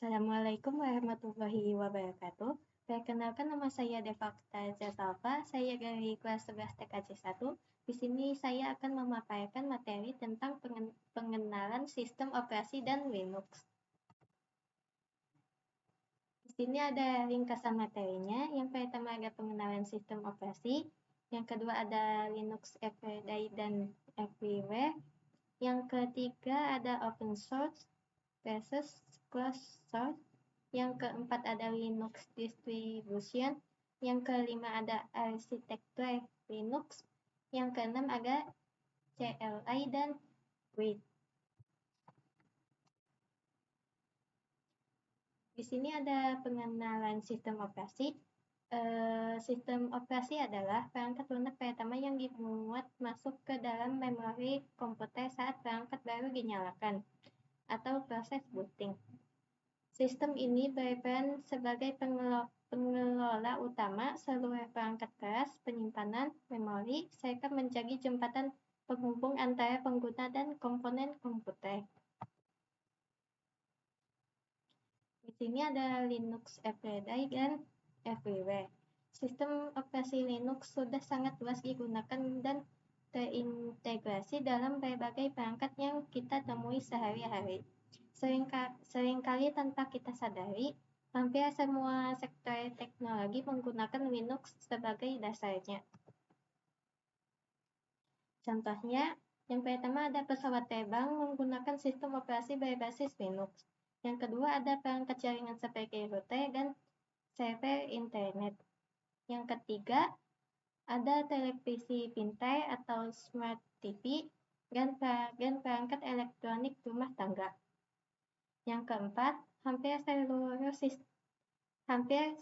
Assalamualaikum warahmatullahi wabarakatuh. Perkenalkan, nama saya Deva Zatalpa. Saya dari kelas 11 TKJ 1. Di sini saya akan memaparkan materi tentang pengenalan sistem operasi dan Linux. Di sini ada ringkasan materinya. Yang pertama ada pengenalan sistem operasi. Yang kedua ada Linux Everyday dan Everywhere. Yang ketiga ada open source versus closed source. Yang keempat ada Linux distribution. Yang kelima ada arsitektur Linux. Yang keenam ada CLI dan GUID. Di sini ada pengenalan sistem operasi. Sistem operasi adalah perangkat lunak pertama yang dimuat masuk ke dalam memori komputer saat perangkat baru dinyalakan atau proses booting. Sistem ini berperan sebagai pengelola utama seluruh perangkat keras, penyimpanan, memori, serta menjadi jembatan penghubung antara pengguna dan komponen komputer. Di sini ada Linux Everyday dan Everywhere. Sistem operasi Linux sudah sangat luas digunakan dan terintegrasi dalam berbagai perangkat yang kita temui sehari-hari. Seringkali tanpa kita sadari, hampir semua sektor teknologi menggunakan Linux sebagai dasarnya. Contohnya, yang pertama ada pesawat terbang menggunakan sistem operasi berbasis Linux. Yang kedua ada perangkat jaringan seperti router dan server internet. Yang ketiga ada televisi pintar atau smart TV dan perangkat elektronik rumah tangga. Yang keempat, hampir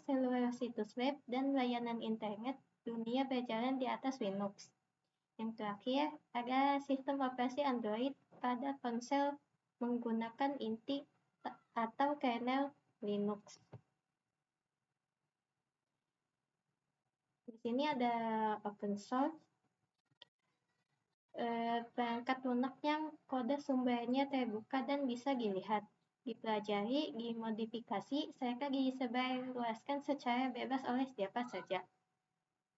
seluruh situs web dan layanan internet dunia berjalan di atas Linux. Yang terakhir, ada sistem operasi Android pada ponsel menggunakan inti atau kernel Linux. Di sini ada open source, perangkat lunak yang kode sumbernya terbuka dan bisa dilihat, dipelajari, dimodifikasi, serta disebarluaskan secara bebas oleh siapa saja.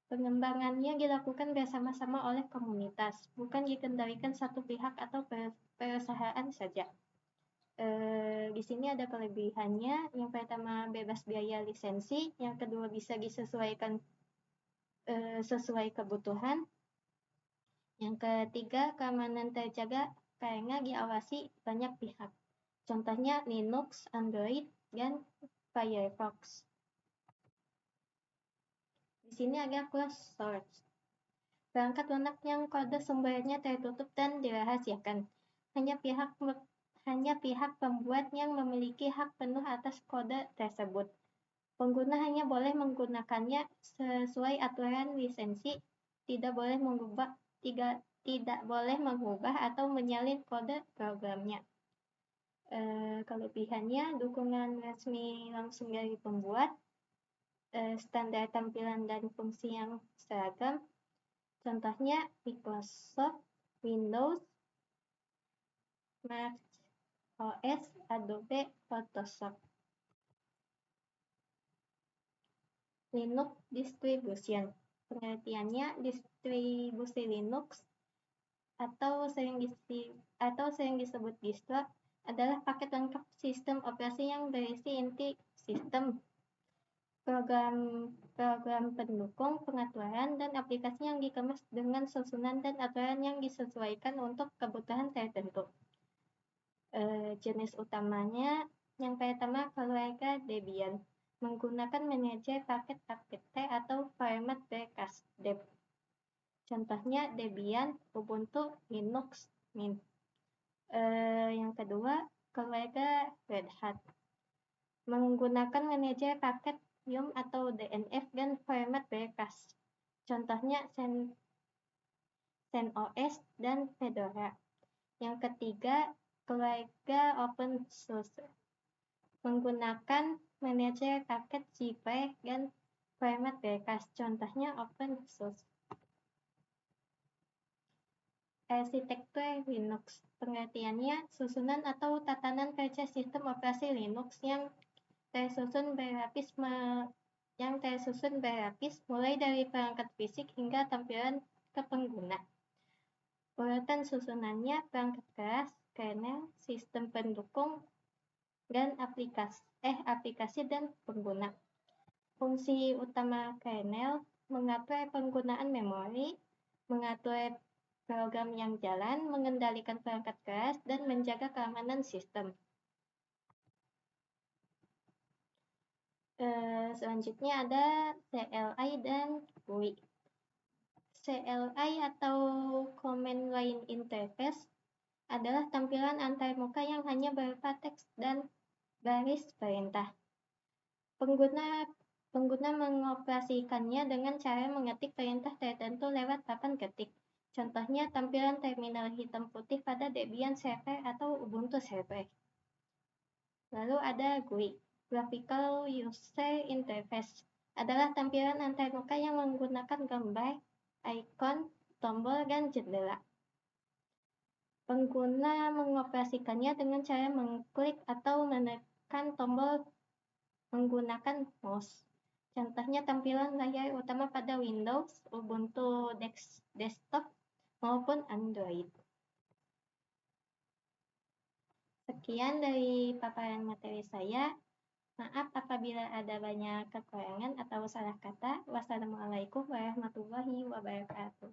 Pengembangannya dilakukan bersama-sama oleh komunitas, bukan dikendalikan satu pihak atau perusahaan saja. Di sini ada kelebihannya. Yang pertama bebas biaya lisensi, yang kedua bisa disesuaikan sesuai kebutuhan. Yang ketiga, keamanan terjaga karena diawasi banyak pihak. Contohnya Linux, Android, dan Firefox. Di sini ada closed source. Perangkat lunak yang kode sumbernya tertutup dan dirahasiakan. Hanya pihak pembuat yang memiliki hak penuh atas kode tersebut. Pengguna hanya boleh menggunakannya sesuai aturan lisensi, tidak boleh mengubah atau menyalin kode programnya. Kelebihannya, dukungan resmi langsung dari pembuat, standar tampilan dan fungsi yang seragam. Contohnya Microsoft, Windows, Mac OS, Adobe, Photoshop. Linux Distribution. Pengertiannya, distribusi Linux atau sering disebut distro adalah paket lengkap sistem operasi yang berisi inti sistem, program pendukung, pengaturan, dan aplikasi yang dikemas dengan susunan dan aturan yang disesuaikan untuk kebutuhan tertentu. Jenis utamanya, yang pertama keluarga Debian, menggunakan manajer paket apt atau format berkas deb. Contohnya Debian, Ubuntu, Linux, Mint. Yang kedua, keluarga Red Hat, menggunakan manajer paket Yum atau DNF dan format berkas. Contohnya CentOS dan Fedora. Yang ketiga, keluarga Open Source, menggunakan manajer paket zFile dan format berkas. Contohnya Open Source. Arsitektur Linux. Pengertiannya, susunan atau tatanan kerja sistem operasi Linux yang tersusun berlapis mulai dari perangkat fisik hingga tampilan ke pengguna. Urutan susunannya perangkat keras, kernel, sistem pendukung, dan aplikasi dan pengguna. Fungsi utama kernel mengatur penggunaan memori, mengatur program yang jalan, mengendalikan perangkat keras, dan menjaga keamanan sistem. Selanjutnya ada CLI dan GUI. CLI atau Command Line Interface adalah tampilan antarmuka yang hanya berupa teks dan baris perintah. Pengguna mengoperasikannya dengan cara mengetik perintah tertentu lewat papan ketik. Contohnya tampilan terminal hitam putih pada Debian Server atau Ubuntu Server. Lalu ada GUI, Graphical User Interface, adalah tampilan antarmuka yang menggunakan gambar, ikon, tombol, dan jendela. Pengguna mengoperasikannya dengan cara mengklik atau menekan tombol menggunakan mouse. Contohnya tampilan layar utama pada Windows, Ubuntu Desktop, maupun Android. Sekian dari paparan materi saya. Maaf apabila ada banyak kekurangan atau salah kata. Wassalamualaikum warahmatullahi wabarakatuh.